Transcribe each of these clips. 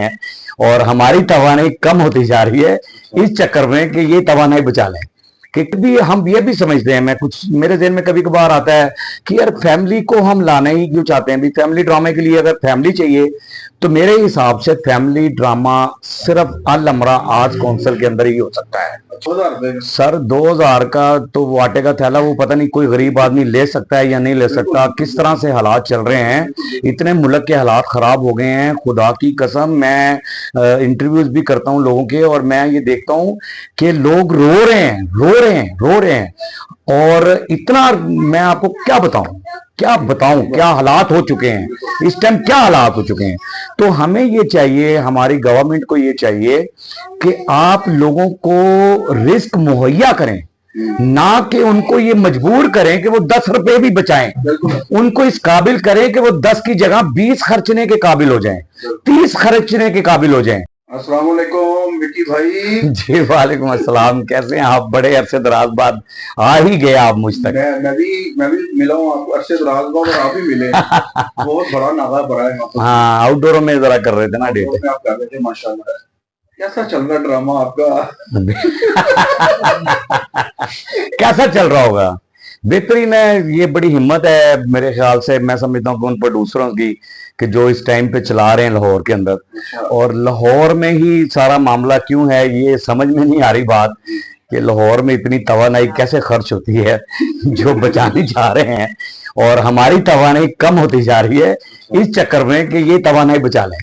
हैं और हमारी तवानाई कम होती जा रही है इस चक्कर में कि ये तवानाई बचा लें। कि भी हम ये भी समझते हैं, मैं कुछ मेरे ज़हन में कभी कभार आता है कि यार फैमिली को हम लाना ही क्यों चाहते हैं। भी फैमिली ड्रामे के लिए अगर फैमिली चाहिए तो मेरे हिसाब से फैमिली ड्रामा सिर्फ अल अमरा आर्ट्स काउंसिल के अंदर ही हो सकता है। सर 2000 का तो वो आटे का थैला वो पता नहीं कोई गरीब आदमी ले सकता है या नहीं ले सकता। किस तरह से हालात चल रहे हैं, इतने मुल्क के हालात खराब हो गए हैं। खुदा की कसम मैं इंटरव्यूज भी करता हूं लोगों के और मैं ये देखता हूं कि लोग रो रहे हैं, रो रहे हैं, रो रहे हैं। और इतना मैं आपको क्या बताऊं क्या हालात हो चुके हैं इस टाइम, क्या हालात हो चुके हैं। तो हमें ये चाहिए, हमारी गवर्नमेंट को ये चाहिए कि आप लोगों को रिस्क मुहैया करें, ना कि उनको ये मजबूर करें कि वो 10 रुपए भी बचाएं। उनको इस काबिल करें कि वो 10 की जगह 20 खर्चने के काबिल हो जाएं, 30 खर्चने के काबिल हो जाएं। अस्सलाम वालेकुम विकी भाई। जी वालेकुम अस्सलाम, कैसे हैं आप? बड़े अरसे दराज बाद आ ही गए आप मुझ तक। मैं भी मिला हूँ आपको अरसे दराज बाद और आप ही मिले। बहुत बड़ा नागा बड़ा है। हाँ, आउटडोर में जरा कर रहे थे ना डेट। आप कर रहे थे माशाल्लाह। कैसा चल रहा ड्रामा आपका? कैसा चल रहा होगा? बेहतरीन है। ये बड़ी हिम्मत है मेरे ख्याल से, मैं समझता हूँ कि उन प्रोड्यूसरों की कि जो इस टाइम पे चला रहे हैं लाहौर के अंदर। और लाहौर में ही सारा मामला क्यों है ये समझ में नहीं आ रही बात कि लाहौर में इतनी तवानाई कैसे खर्च होती है जो बचाने जा रहे हैं और हमारी तवानाई कम होती जा रही है इस चक्कर में कि ये तवानाई बचा लें।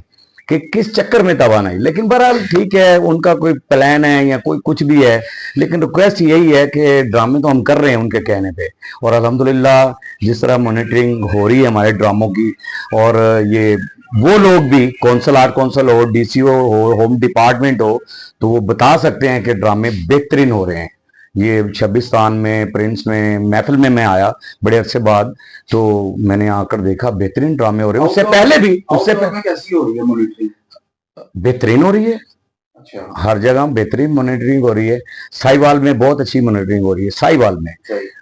कि किस चक्कर में तवानाई, लेकिन बहरहाल ठीक है, उनका कोई प्लान है या कोई कुछ भी है, लेकिन रिक्वेस्ट यही है कि ड्रामे तो हम कर रहे हैं उनके कहने पे। और अल्हम्दुलिल्लाह जिस तरह मॉनिटरिंग हो रही है हमारे ड्रामों की, और ये वो लोग भी कौंसल आर्ट कौंसल हो, डीसीओ हो, होम डिपार्टमेंट हो, तो वो बता सकते हैं कि ड्रामे बेहतरीन हो रहे हैं। ये शबिस्तान में, प्रिंस में, महफिल में मैं आया बड़े अरसे बाद, तो मैंने आकर देखा बेहतरीन ड्रामे हो रहे हैं। उससे पहले भी कैसी हो रही है मॉनिटरिंग? बेहतरीन हो रही है। अच्छा। हर जगह बेहतरीन मॉनिटरिंग हो रही है। साहिवाल में बहुत अच्छी मॉनिटरिंग हो रही है, साहिवाल में,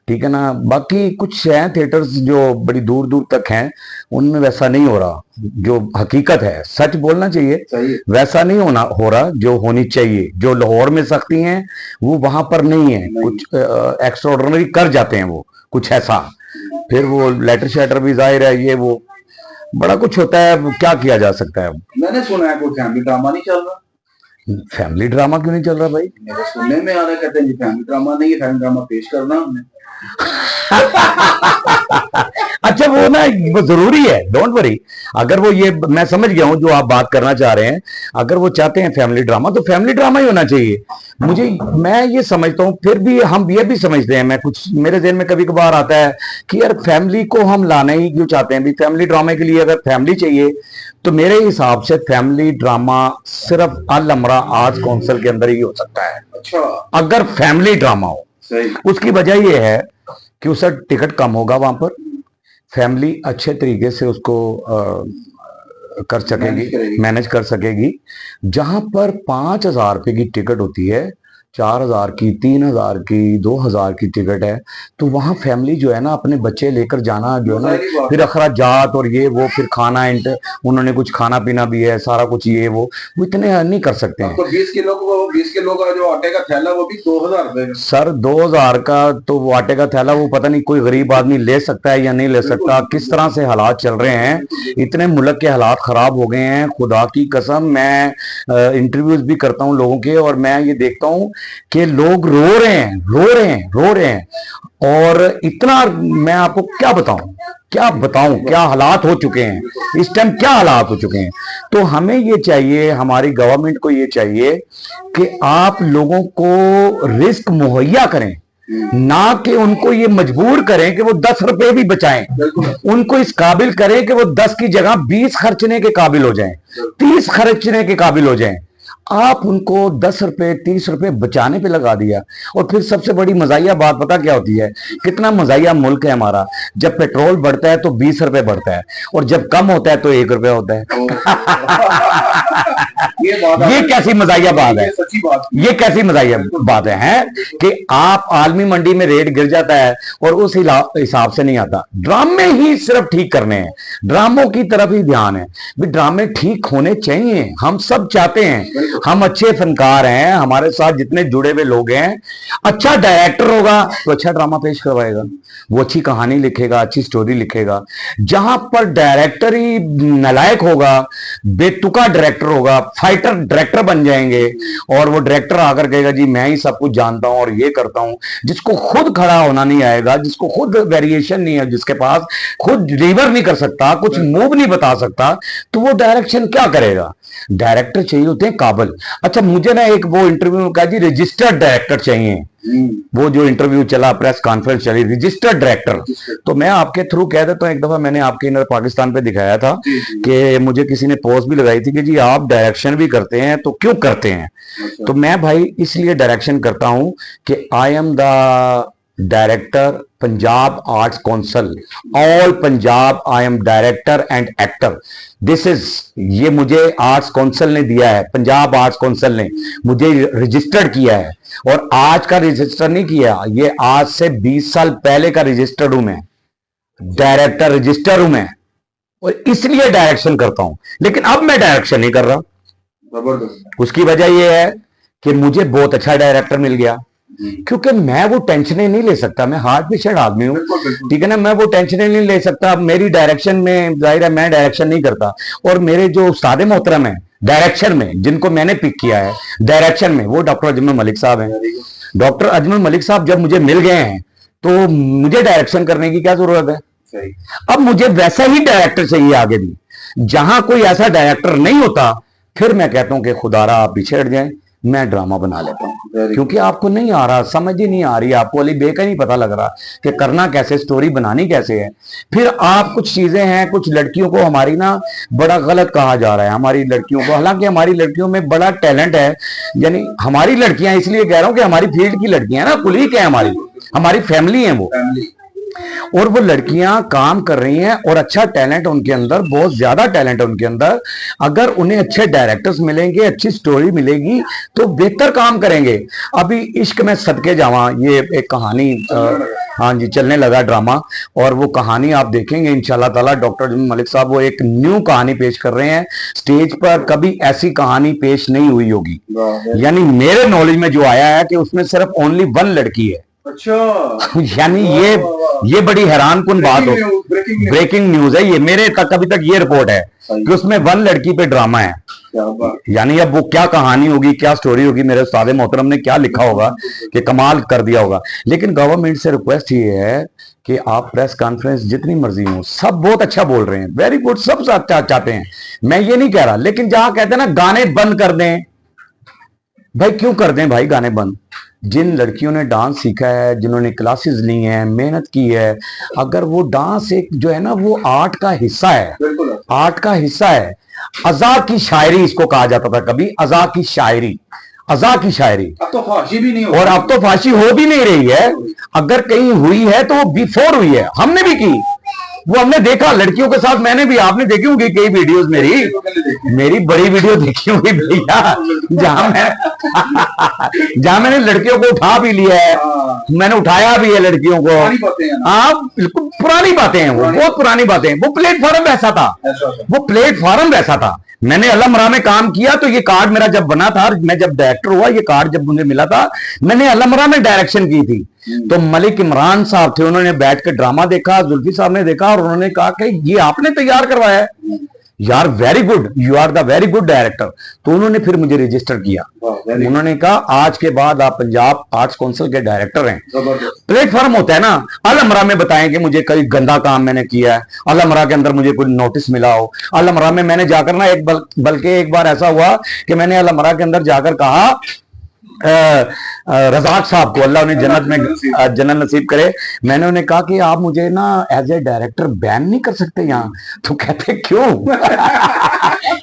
ठीक है ना। बाकी कुछ हैं थिएटर्स जो बड़ी दूर दूर तक हैं, उनमें वैसा नहीं हो रहा। जो हकीकत है, सच बोलना चाहिए, वैसा नहीं हो रहा जो होनी चाहिए। जो लाहौर में सख्ती हैं वो वहां पर नहीं है। कुछ एक्स्ट्राऑर्डिनरी कर जाते हैं वो, कुछ ऐसा। फिर वो लेटर शेटर भी जाहिर है, ये वो बड़ा कुछ होता है, क्या किया जा सकता है। मैंने सुना है कोई फैमिली ड्रामा नहीं चल रहा। फैमिली ड्रामा क्यों नहीं चल रहा भाई? मेरे सुनने में आ रहा है, कहते हैं फैमिली ड्रामा नहीं है, फैमिली ड्रामा पेश करना हमने। अच्छा वो ना, वो जरूरी है, डोंट वरी। अगर वो, ये मैं समझ गया हूं जो आप बात करना चाह रहे हैं। अगर वो चाहते हैं फैमिली ड्रामा तो फैमिली ड्रामा ही होना चाहिए। मैं ये समझता हूं, फिर भी हम ये भी समझते हैं, मैं कुछ मेरे ज़हन में कभी कभार आता है कि यार फैमिली को हम लाना ही क्यों चाहते हैं। भी फैमिली ड्रामे के लिए अगर फैमिली चाहिए तो मेरे हिसाब से फैमिली ड्रामा सिर्फ अल अमरा आर्ट्स काउंसिल के अंदर ही हो सकता है। अच्छा। अगर फैमिली ड्रामा हो। सही। उसकी वजह यह है कि उसका टिकट कम होगा, वहां पर फैमिली अच्छे तरीके से उसको कर सकेगी, मैनेज कर सकेगी। जहां पर 5,000 रुपए की टिकट होती है, 4,000 की, 3,000 की, 2,000 की टिकट है, तो वहां फैमिली जो है ना, अपने बच्चे लेकर जाना जो है ना, फिर अखराजात और ये वो, फिर खाना उन्होंने कुछ खाना पीना भी है, सारा कुछ ये वो इतने नहीं कर सकते हैं। तो 20 किलो का जो आटे का थैला वो भी 2,000 रुपए। सर 2,000 का तो वो आटे का थैला वो पता नहीं कोई गरीब आदमी ले सकता है या नहीं ले सकता। किस तरह से हालात चल रहे हैं, इतने मुल्क के हालात खराब हो गए हैं। खुदा की कसम मैं इंटरव्यूज भी करता हूं लोगों के और मैं ये देखता हूं कि लोग रो रहे हैं, रो रहे हैं, रो रहे हैं। और इतना मैं आपको क्या बताऊं क्या हालात हो चुके हैं इस टाइम, क्या हालात हो चुके हैं। तो हमें ये चाहिए, हमारी गवर्नमेंट को ये चाहिए कि आप लोगों को रिस्क मुहैया करें, ना कि उनको ये मजबूर करें कि वो 10 रुपए भी बचाएं। उनको इस काबिल करें कि वो 10 की जगह 20 खर्चने के काबिल हो जाएं, 30 खर्चने के काबिल हो जाएं। आप उनको 10 रुपए 30 रुपए बचाने पे लगा दिया। और फिर सबसे बड़ी मजाहिया बात पता क्या होती है, कितना मजाहिया मुल्क है हमारा। जब पेट्रोल बढ़ता है तो 20 रुपए बढ़ता है, और जब कम होता है तो 1 रुपया होता है। ये कैसी मजाहिया बात है, सच्ची बात। ये कैसी मजाहिया बात है कि आप आलमी मंडी में रेट गिर जाता है और उस हिसाब से नहीं आता। ड्रामे ही सिर्फ ठीक करने हैं, ड्रामों की तरफ ही ध्यान है। भी ड्रामे ठीक होने चाहिए, हम सब चाहते हैं। हम अच्छे फनकार हैं, हमारे साथ जितने जुड़े हुए लोग हैं। अच्छा डायरेक्टर होगा तो अच्छा ड्रामा पेश करवाएगा, वो अच्छी कहानी लिखेगा, अच्छी स्टोरी लिखेगा। जहां पर डायरेक्टर ही नालायक होगा, बेतुका डायरेक्टर होगा, फाइटर डायरेक्टर बन जाएंगे, और वो डायरेक्टर आकर कहेगा जी मैं ही सब कुछ जानता हूं और ये करता हूं, जिसको खुद खड़ा होना नहीं आएगा, जिसको खुद वेरिएशन नहीं है, जिसके पास खुद डिलीवर नहीं कर सकता, कुछ मूव नहीं बता सकता, तो वो डायरेक्शन क्या करेगा। डायरेक्टर चाहिए होते हैं काबिल। अच्छा, मुझे ना एक वो इंटरव्यू में कहा जी रजिस्टर्ड डायरेक्टर चाहिए। वो जो इंटरव्यू चला, प्रेस कॉन्फ्रेंस चली, रजिस्टर्ड डायरेक्टर। तो मैं आपके थ्रू कह देता हूं, एक दफा मैंने आपके इनर पाकिस्तान पे दिखाया था कि मुझे किसी ने पोस्ट भी लगाई थी कि जी आप डायरेक्शन भी करते हैं तो क्यों करते हैं। तो मैं भाई इसलिए डायरेक्शन करता हूं कि I am the director Punjab arts council, all Punjab I am director and actor. This is, ये मुझे आर्ट्स काउंसिल ने दिया है, पंजाब आर्ट्स काउंसिल ने मुझे रजिस्टर्ड किया है। और आज का रजिस्टर नहीं किया, ये आज से 20 साल पहले का रजिस्टर्ड हूं मैं, डायरेक्टर रजिस्टर हूं मैं, और इसलिए डायरेक्शन करता हूं। लेकिन अब मैं डायरेक्शन नहीं कर रहा। जबरदस्त। उसकी वजह यह है कि मुझे बहुत अच्छा डायरेक्टर मिल गया, क्योंकि मैं वो टेंशनें नहीं ले सकता। मैं हार्ट पेशेंट आदमी हूँ, ठीक है ना, मैं वो टेंशनें नहीं ले सकता। मेरी डायरेक्शन में जाहिर है मैं डायरेक्शन नहीं करता। और मेरे जो उस्ताद मोहतरम है डायरेक्शन में, जिनको मैंने पिक किया है डायरेक्शन में, वो डॉक्टर अजमल मलिक साहब हैं। डॉक्टर अजमल मलिक साहब जब मुझे मिल गए हैं तो मुझे डायरेक्शन करने की क्या जरूरत है। सही। अब मुझे वैसा ही डायरेक्टर चाहिए आगे भी। जहां कोई ऐसा डायरेक्टर नहीं होता, फिर मैं कहता हूं कि खुदारा आप पीछे हट जाएं, मैं ड्रामा बना लेता हूं। क्योंकि आपको नहीं आ रहा, समझ ही नहीं आ रही, आपको अली बे का नहीं पता लग रहा कि करना कैसे, स्टोरी बनानी कैसे है। फिर आप कुछ चीजें हैं, कुछ लड़कियों को हमारी ना बड़ा गलत कहा जा रहा है, हमारी लड़कियों को। हालांकि हमारी लड़कियों में बड़ा टैलेंट है, यानी हमारी लड़कियां, इसलिए कह रहा हूं कि हमारी फील्ड की लड़कियां ना, कुलीग है हमारी फैमिली है वो, और वो लड़कियां काम कर रही हैं और अच्छा टैलेंट उनके अंदर, बहुत ज्यादा टैलेंट है उनके अंदर। अगर उन्हें अच्छे डायरेक्टर्स मिलेंगे, अच्छी स्टोरी मिलेगी तो बेहतर काम करेंगे। अभी इश्क में सदके जावा, ये एक कहानी हाँ जी चलने लगा ड्रामा, और वो कहानी आप देखेंगे इंशाल्लाह ताला। डॉक्टर अजमल मलिक साहब वो एक न्यू कहानी पेश कर रहे हैं स्टेज पर, कभी ऐसी कहानी पेश नहीं हुई होगी। यानी मेरे नॉलेज में जो आया है कि उसमें सिर्फ ओनली 1 लड़की है। अच्छा। यानी ये बड़ी हैरान कुन बात हो, ब्रेकिंग न्यूज है ये, मेरे तक अभी तक ये रिपोर्ट है कि उसमें 1 लड़की पे ड्रामा है। यानी अब वो क्या कहानी होगी, क्या स्टोरी होगी, मेरे उस्ताद मोहतरम ने क्या लिखा होगा कि कमाल कर दिया होगा। लेकिन गवर्नमेंट से रिक्वेस्ट ये है कि आप प्रेस कॉन्फ्रेंस जितनी मर्जी हो, सब बहुत अच्छा बोल रहे हैं, वेरी गुड, सब चाहते हैं, मैं ये नहीं कह रहा। लेकिन जहां कहते हैं ना गाने बंद कर दें, भाई क्यों कर दें भाई गाने बंद। जिन लड़कियों ने डांस सीखा है, जिन्होंने क्लासेस ली हैं, मेहनत की है, अगर वो डांस एक जो है ना वो आर्ट का हिस्सा है, आर्ट का हिस्सा है। अज़ा की शायरी इसको कहा जाता था कभी, अज़ा की शायरी, अज़ा की शायरी। अब तो फांसी भी नहीं हो, और अब तो फांसी हो भी नहीं रही है। अगर कहीं हुई है तो वो बिफोर हुई है, हमने भी की, वो हमने देखा लड़कियों के साथ, मैंने भी, आपने देखी होगी कई वीडियोस मेरी बड़ी वीडियो देखी होगी भैया, जहां मैंने लड़कियों को उठा भी लिया है, मैंने उठाया भी है लड़कियों को। हाँ बिल्कुल पुरानी बातें हैं, वो बहुत पुरानी बातें हैं। वो प्लेटफॉर्म वैसा था, वो प्लेटफॉर्म वैसा था। मैंने अलमरा में काम किया तो ये कार्ड मेरा जब बना था, मैं जब डायरेक्टर हुआ, ये कार्ड जब मुझे मिला था, मैंने अलमरा में डायरेक्शन की थी। तो मलिक इमरान साहब थे, उन्होंने बैठ कर ड्रामा देखा, जुल्फी साहब ने देखा, और उन्होंने कहा कि ये आपने तैयार करवाया है यार, very good, you are the very good director. तो उन्होंने फिर मुझे रजिस्टर किया, उन्होंने कहा आज के बाद आप पंजाब आर्ट्स काउंसिल के डायरेक्टर हैं। प्लेटफॉर्म होता है ना, अलमरा में बताएं कि मुझे कोई गंदा काम मैंने किया है, अलमरा के अंदर मुझे कोई नोटिस मिला हो। अलमरा में मैंने जाकर ना बल्कि एक बार ऐसा हुआ कि मैंने अलमरा के अंदर जाकर कहा रजाक साहब को, अल्लाह उन्हें जन्नत में जन्नत नसीब करे, मैंने उन्हें कहा कि आप मुझे ना एज ए डायरेक्टर बैन नहीं कर सकते यहाँ। तो कहते क्यों?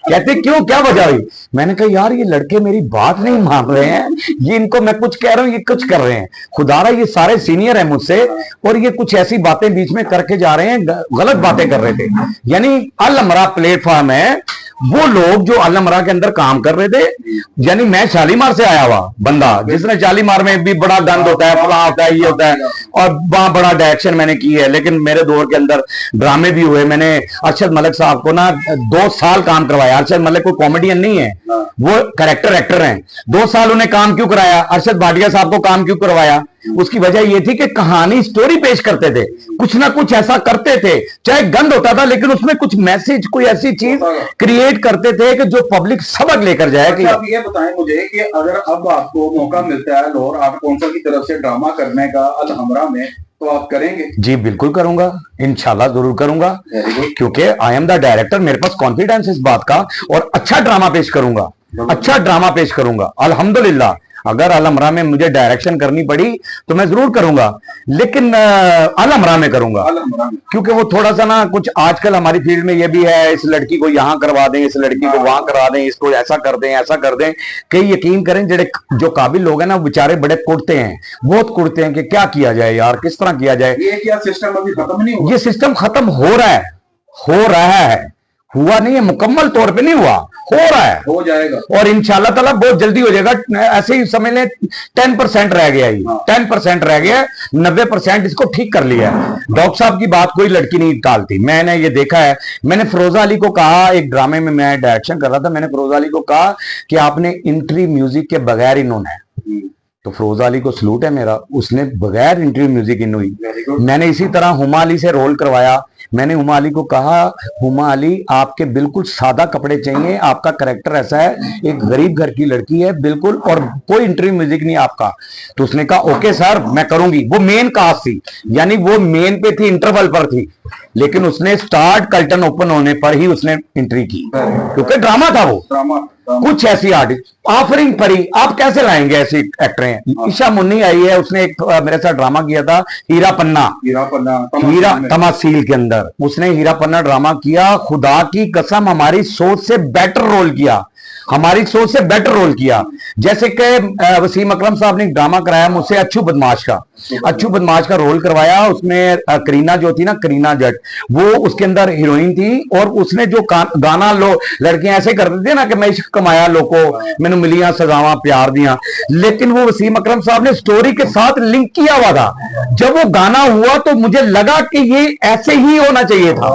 कहते क्यों, क्या वजह हुई? मैंने कहा यार ये लड़के मेरी बात नहीं मान रहे हैं, ये इनको मैं कुछ कह रहा हूं, ये कुछ कर रहे हैं। खुदारा ये सारे सीनियर है मुझसे, और ये कुछ ऐसी बातें बीच में करके जा रहे हैं, गलत बातें कर रहे थे। यानी अल अमरा प्लेटफॉर्म है, वो लोग जो अल अमरा के अंदर काम कर रहे थे, यानी मैं शालीमार से आया हुआ बंदा, जिसने शालीमार में भी बड़ा गंद होता है, फला होता है, ये होता है, और वहां बड़ा डायरेक्शन मैंने की है। लेकिन मेरे दौर के अंदर ड्रामे भी हुए। मैंने अरशद मलिक साहब को ना 2 साल काम करवाया। अरशद मलिक कोई कॉमेडियन नहीं है, वो कैरेक्टर एक्टर हैं। 2 साल उन्हें काम क्यों कराया? अरशद भाटिया साहब को काम क्यों करवाया? उसकी वजह ये थी कि कहानी स्टोरी पेश करते थे, कुछ ना कुछ ऐसा करते थे, चाहे गंद होता था लेकिन उसमें कुछ मैसेज, कोई ऐसी चीज क्रिएट करते थे कि जो पब्लिक सबक लेकर जाए। कि आप ये बताएं मुझे कि अगर अब आपको मौका मिलता है लाहौर आर्ट काउंसिल की तरफ से ड्रामा करने का अल हमरा में, तो आप करेंगे? जी बिल्कुल करूंगा, इंशाल्लाह जरूर करूंगा, क्योंकि आई एम द डायरेक्टर, मेरे पास कॉन्फिडेंस इस बात का, और अच्छा ड्रामा पेश करूंगा, अच्छा ड्रामा पेश करूंगा अल्हम्दुलिल्लाह। अगर अल अमरा में मुझे डायरेक्शन करनी पड़ी तो मैं जरूर करूंगा, लेकिन अल अमरा में करूंगा, क्योंकि वो थोड़ा सा ना कुछ आजकल हमारी फील्ड में ये भी है, इस लड़की को यहां करवा दें, इस लड़की को वहां करा दें, इसको ऐसा कर दें, ऐसा कर दें। कई यकीन करें जो काबिल लोग हैं ना, बेचारे बड़े कुड़ते हैं, बहुत कुड़ते हैं कि क्या किया जाए यार, किस तरह किया जाए। ये क्या सिस्टम अभी खत्म नहीं हुआ? ये सिस्टम खत्म हो रहा है, हो रहा है, हुआ नहीं है, मुकम्मल तौर पे नहीं हुआ, हो रहा है, हो जाएगा, और इंशाल्लाह ताला बहुत जल्दी हो जाएगा। ऐसे ही समझ लें 10% रह गया, ही 10% रह गया, 90% इसको ठीक कर लिया है। डॉक्टर साहब की बात कोई लड़की नहीं टालती, मैंने ये देखा है। मैंने फिरोजा अली को कहा, एक ड्रामे में मैं डायरेक्शन कर रहा था, मैंने फिरोजा अली को कहा कि आपने इंट्री म्यूजिक के बगैर इन्होंने, तो फिरोजा अली को सलूट है मेरा, उसने बगैर इंट्री म्यूजिक इन हुई। मैंने इसी तरह हुमा अली से रोल करवाया। मैंने हुमा अली को कहा, हुमा अली आपके बिल्कुल सादा कपड़े चाहिए, आपका कैरेक्टर ऐसा है, एक गरीब घर की लड़की है बिल्कुल, और कोई इंट्री म्यूजिक नहीं आपका। तो उसने कहा ओके सर मैं करूंगी। वो मेन कास्ट थी, यानी वो मेन पे थी, इंटरवल पर थी, लेकिन उसने स्टार्ट कर्टन ओपन होने पर ही उसने एंट्री की, क्योंकि ड्रामा था वो। कुछ ऐसी आर्टिस्ट ऑफरिंग परी, आप कैसे लाएंगे ऐसी एक्टर हैं? ईशा मुन्नी आई है, उसने एक मेरे साथ ड्रामा किया था, हीरा पन्ना तमासील के अंदर, उसने हीरा पन्ना ड्रामा किया। खुदा की कसम हमारी सोच से बेटर रोल किया, हमारी सोच से बेटर रोल किया। जैसे कि वसीम अकरम साहब ने ड्रामा कराया मुझसे अच्छू बदमाश का रोल करवाया। उसमें करीना जो थी ना, करीना जट, वो उसके अंदर हीरोइन थी, और उसने जो गाना लो लड़कियां ऐसे करते थे ना कि मैं इश्क कमाया लोगों, मैंने मिलिया सजावा प्यार दिया, लेकिन वो वसीम अकरम साहब ने स्टोरी के साथ लिंक किया हुआ था। जब वो गाना हुआ तो मुझे लगा कि ये ऐसे ही होना चाहिए था।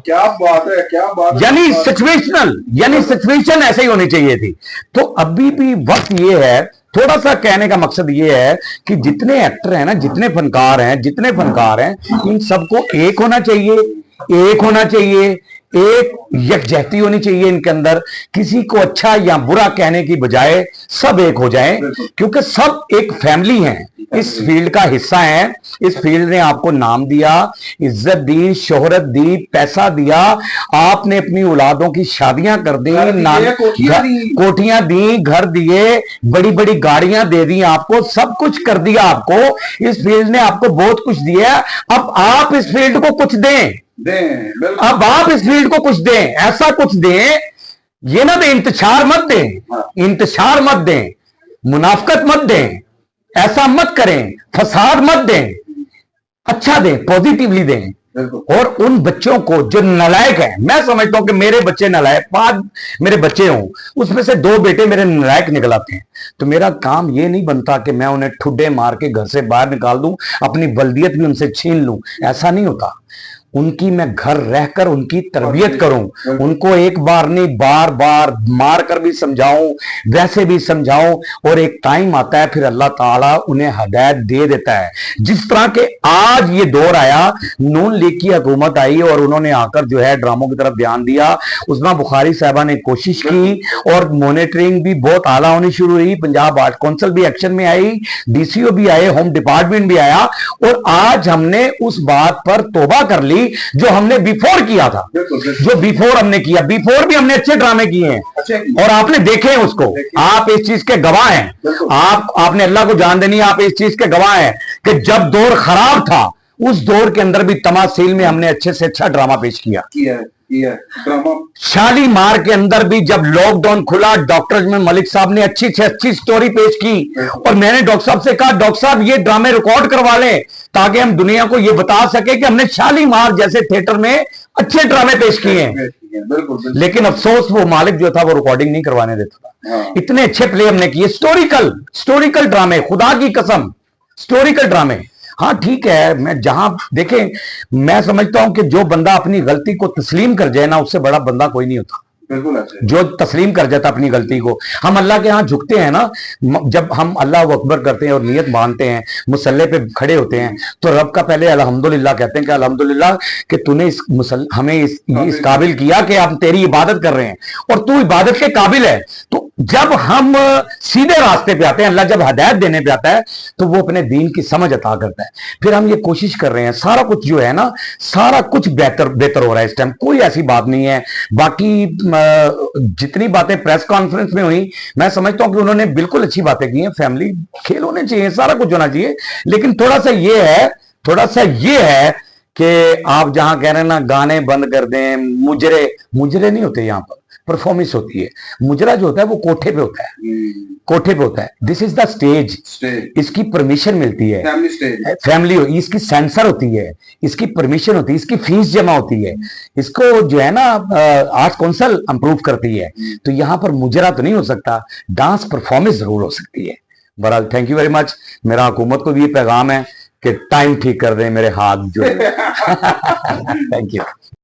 क्या बात है, क्या बात है। यानी सिचुएशनल, यानी सिचुएशन ऐसे ही होनी चाहिए थी। तो अभी भी वक्त ये है, थोड़ा सा कहने का मकसद ये है कि जितने एक्टर हैं ना, जितने फनकार हैं, इन सबको एक होना चाहिए, एक यकजहती होनी चाहिए इनके अंदर। किसी को अच्छा या बुरा कहने की बजाय सब एक हो जाएं, क्योंकि सब एक फैमिली हैं, इस फील्ड का हिस्सा है। इस फील्ड ने आपको नाम दिया, इज्जत दी, शोहरत दी, पैसा दिया, आपने अपनी औलादों की शादियां कर दी, कोठियां दी, घर दिए, बड़ी बड़ी गाड़ियां दे दी, आपको सब कुछ कर दिया। आपको इस फील्ड ने आपको बहुत कुछ दिया। अब आप इस फील्ड को कुछ दें, अब आप इस फील्ड को कुछ दें, ऐसा कुछ दें, ये ना दें इंतशार मत दें, मुनाफकत मत दें, ऐसा मत करें, फसाद मत दें, अच्छा दें, पॉजिटिवली दें। और उन बच्चों को जो नालायक है, मैं समझता हूं कि मेरे बच्चे नालायक, 5 मेरे बच्चे हों, उसमें से 2 बेटे मेरे नालायक निकल आते हैं, तो मेरा काम ये नहीं बनता कि मैं उन्हें ठुड्डे मार के घर से बाहर निकाल दूं, अपनी बल्दियत भी उनसे छीन लूं। ऐसा नहीं होता। उनकी मैं घर रहकर उनकी तरबियत करूं, उनको एक बार नहीं बार बार मार कर भी समझाऊं, वैसे भी समझाऊं, और एक टाइम आता है फिर अल्लाह ताला उन्हें हदायत दे देता है। जिस तरह के आज ये दौर आया, नून लीग की हुकूमत आई और उन्होंने आकर जो है ड्रामों की तरफ ध्यान दिया। उस्मा बुखारी साहबा ने कोशिश की और मॉनिटरिंग भी बहुत आला होनी शुरू हुई, पंजाब आर्ट काउंसिल भी एक्शन में आई, DCO भी आए, होम डिपार्टमेंट भी आया, और आज हमने उस बात पर तौबा कर ली जो हमने बिफोर किया था। जो बिफोर हमने किया, बिफोर भी हमने अच्छे ड्रामे किए हैं और आपने देखे हैं उसको, आप इस चीज के गवाह हैं। आपने अल्लाह को जान देनी, आप इस चीज के गवाह हैं कि जब दौर खराब था उस दौर के अंदर भी तमासील में हमने अच्छे से अच्छा ड्रामा पेश किया। किया है ड्रामा। शालीमार के अंदर भी जब लॉकडाउन खुला, डॉक्टर अजमल मलिक साहब ने अच्छी से अच्छी स्टोरी पेश की और मैंने डॉक्टर साहब से कहा, डॉक्टर साहब ये ड्रामे रिकॉर्ड करवा लें ताकि हम दुनिया को ये बता सके कि हमने शालीमार जैसे थिएटर में अच्छे ड्रामे पेश किए हैं। बिल्कुल। लेकिन अफसोस वो मालिक जो था वो रिकॉर्डिंग नहीं करवाने देता था। हाँ। इतने अच्छे प्ले हमने किए, स्टोरिकल ड्रामे, खुदा की कसम स्टोरिकल ड्रामे। हाँ ठीक है, मैं जहां देखें, मैं समझता हूं कि जो बंदा अपनी गलती को तस्लीम कर जाए ना, उससे बड़ा बंदा कोई नहीं होता। बिल्कुल ऐसे। जो तस्लीम कर जाता अपनी गलती को। हम अल्लाह के यहाँ झुकते हैं ना, जब हम अल्लाह अकबर करते हैं और नियत मानते हैं, मुसल्ले पे खड़े होते हैं, तो रब का पहले अल्हम्दुलिल्लाह कहते हैं कि अल्हम्दुलिल्लाह कि तूने हमें इस काबिल किया कि हम तेरी इबादत कर रहे हैं और तू इबादत के काबिल है। तो जब हम सीधे रास्ते पे आते हैं, अल्लाह जब हदायत देने पे आता है तो वो अपने दीन की समझ अता करता है। फिर हम ये कोशिश कर रहे हैं, सारा कुछ जो है ना, सारा कुछ बेहतर हो रहा है इस टाइम, कोई ऐसी बात नहीं है। बाकी जितनी बातें प्रेस कॉन्फ्रेंस में हुई, मैं समझता हूं कि उन्होंने बिल्कुल अच्छी बातें की हैं। फैमिली खेल होने चाहिए, सारा कुछ होना चाहिए, लेकिन थोड़ा सा ये है कि आप जहां कह रहे हैं ना गाने बंद कर दें, मुजरे नहीं होते, यहां पर परफॉर्मेंस होती है। मुजरा जो होता है वो कोठे पे होता है। This is the stage. इसकी परमिशन मिलती है, फैमिली इसकी सेंसर होती है, इसकी परमिशन होती है, इसकी फीस जमा होती है, इसको जो है ना आर्ट काउंसिल अप्रूव करती है। तो यहां पर मुजरा तो नहीं हो सकता, डांस परफॉर्मेंस जरूर हो सकती है। बहरहाल थैंक यू वेरी मच। मेरा हुकूमत को भी ये पैगाम है कि टाइम ठीक कर दें मेरे हाथ जो थैंक यू।